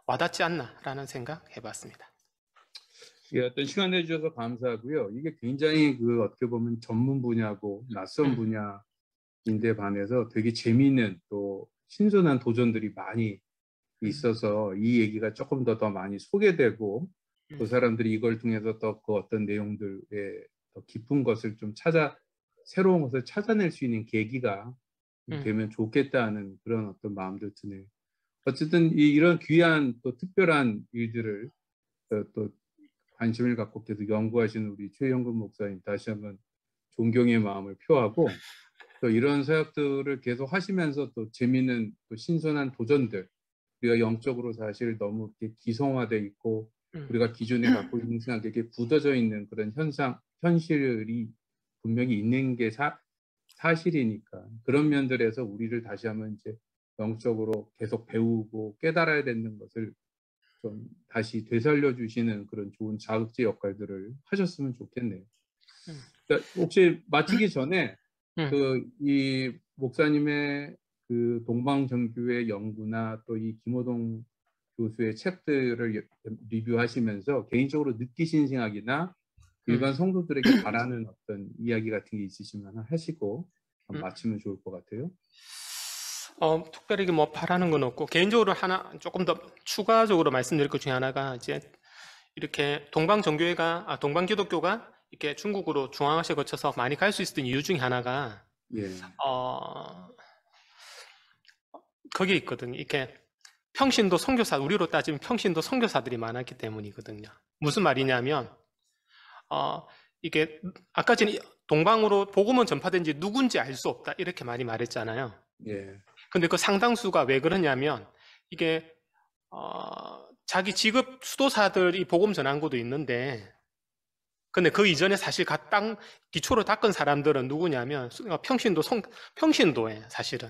와닿지 않나라는 생각 해봤습니다. 어떤 시간 내주셔서 감사하고요. 이게 굉장히 어떻게 보면 전문 분야고 낯선 분야인데 반해서 되게 재미있는 또 신선한 도전들이 많이 있어서 이 얘기가 조금 더 많이 소개되고 그 사람들이 이걸 통해서 또 그 어떤 내용들의 더 깊은 것을 좀 새로운 것을 찾아낼 수 있는 계기가 되면 좋겠다는 그런 어떤 마음도 드네요. 어쨌든 이런 귀한 또 특별한 일들을 또 관심을 갖고 계속 연구하시는 우리 최형근 목사님 다시 한번 존경의 마음을 표하고, 또 이런 사역들을 계속 하시면서 또 재미있는 또 신선한 도전들, 우리가 영적으로 사실 너무 이렇게 기성화돼 있고 우리가 기존에 갖고 있는 생각에 굳어져 있는 그런 현실이 분명히 있는 게 사실이니까, 그런 면들에서 우리를 다시 한번 이제 영적으로 계속 배우고 깨달아야 되는 것을 좀 다시 되살려 주시는 그런 좋은 자극제 역할들을 하셨으면 좋겠네요. 그러니까 혹시 마치기 전에 이 목사님의 그 동방정교회 연구나 또 이 김호동 교수의 책들을 리뷰하시면서 개인적으로 느끼신 생각이나 일반 성도들에게 바라는 어떤 이야기 같은 게 있으시면 하시고 마치면 좋을 것 같아요. 특별히 뭐 바라는 건 없고, 개인적으로 하나 조금 더 추가적으로 말씀드릴 것 중에 하나가, 이제 이렇게 동방기독교가 이렇게 중국으로 중앙아시아 거쳐서 많이 갈 수 있었던 이유 중에 하나가, 예. 거기에 있거든요. 이렇게 평신도 선교사, 우리로 따지면 평신도 선교사들이 많았기 때문이거든요. 무슨 말이냐면, 이게 아까 전에 동방으로 복음은 전파된 지 누군지 알 수 없다, 이렇게 많이 말했잖아요. 예. 근데 그 상당수가 왜 그러냐면, 이게 자기 직업 수도사들이 복음 전한고도 있는데, 근데 그 이전에 사실 땅 기초로 닦은 사람들은 누구냐면 평신도에 사실은.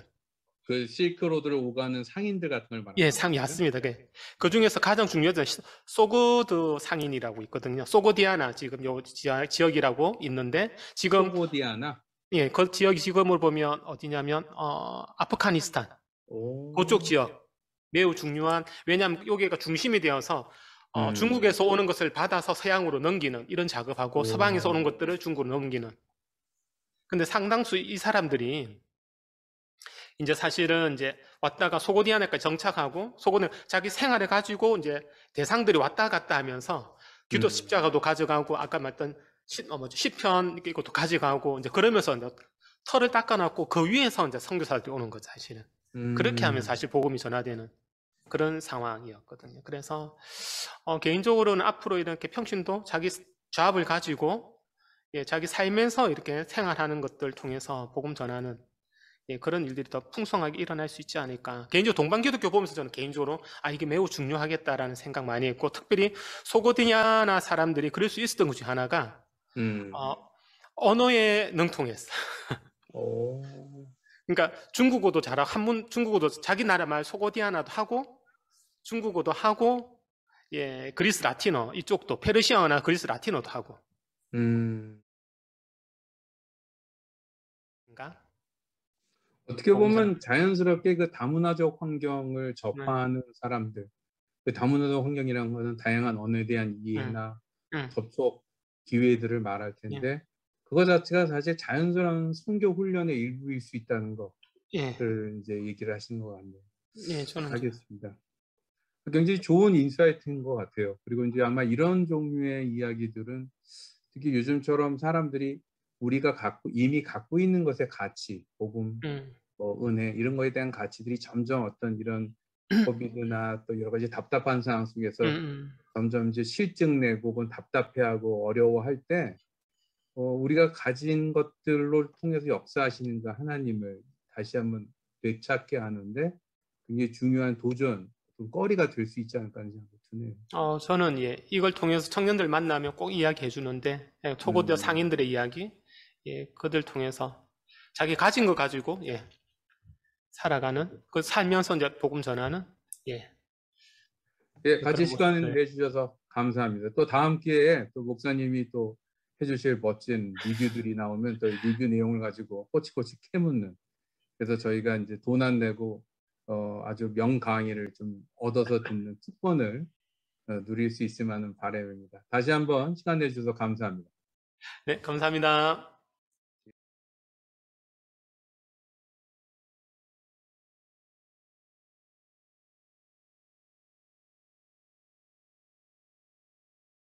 그 실크로드를 오가는 상인들 같은 걸 말하는 예, 거예요? 맞습니다. 그 중에서 가장 중요한 소고드 상인이라고 있거든요. 소고디아나 지금 요 지역이라고 있는데, 지금 소고디아나? 예, 그 지역이 지금을 보면 어디냐면 아프가니스탄 그쪽 지역 매우 중요한, 왜냐하면 여기가 중심이 되어서 중국에서 오는 것을 받아서 서양으로 넘기는 이런 작업하고, 서방에서 오는 것들을 중국으로 넘기는. 근데 상당수 이 사람들이 이제 사실은 이제 왔다가 소고디아나까지 정착하고, 자기 생활을 가지고 이제 대상들이 왔다 갔다 하면서 기도 십자가도 가져가고, 아까 말했던 시편 이것도 가져가고, 이제 그러면서 이제 털을 닦아놨고 그 위에서 이제 선교사들이 오는 거죠, 사실은. 그렇게 하면 사실 복음이 전화되는 그런 상황이었거든요. 그래서 개인적으로는 앞으로 이렇게 평신도 자기 잡을 가지고 자기 살면서 이렇게 생활하는 것들 통해서 복음 전하는 그런 일들이 더 풍성하게 일어날 수 있지 않을까. 개인적으로 동방기독교 보면서 저는 개인적으로 이게 매우 중요하겠다라는 생각 많이 했고, 특별히 소고디아나 사람들이 그럴 수 있었던 것 중에 하나가 언어에 능통했어. 그러니까 중국어도 잘하고, 중국어도 자기 나라 말 소고디아나도 하고, 중국어도 하고, 그리스 라틴어 이쪽도 페르시아어나 그리스 라틴어도 하고. 그러니까 어떻게 보면 자연스럽게 그 다문화적 환경을 접하는 사람들, 그 다문화적 환경이라는 것은 다양한 언어에 대한 이해나 접촉 기회들을 말할 텐데, 그거 자체가 사실 자연스러운 선교 훈련의 일부일 수 있다는 것을 이제 얘기를 하시는 것 같네요. 예, 저는 알겠습니다. 굉장히 좋은 인사이트인 것 같아요. 그리고 이제 아마 이런 종류의 이야기들은 특히 요즘처럼 사람들이 우리가 이미 갖고 있는 것의 가치, 복음, 뭐 은혜 이런 거에 대한 가치들이 점점 어떤 이런 코비드나 또 여러 가지 답답한 상황 속에서 점점 이제 실증내고 혹은 답답해하고 어려워할 때 우리가 가진 것들로 통해서 역사하시는 그 하나님을 다시 한번 되찾게 하는데 굉장히 중요한 도전, 거리가 될 수 있지 않을까 하는 생각이 드네요. 저는 이걸 통해서 청년들 만나면 꼭 이야기해 주는데, 초고대 상인들의 이야기, 그들 통해서 자기 가진 거 가지고 살아가는, 그 살면서 이제 복음 전하는. 같이 시간을 내주셔서 감사합니다. 또 다음 기회에 또 목사님이 또 해주실 멋진 리뷰들이 나오면 또 리뷰 내용을 가지고 꼬치꼬치 캐묻는, 그래서 저희가 이제 돈 안 내고 아주 명 강의를 좀 얻어서 듣는 특권을 누릴 수 있을 만한 바람입니다. 다시 한번 시간 내주셔서 감사합니다. 네, 감사합니다.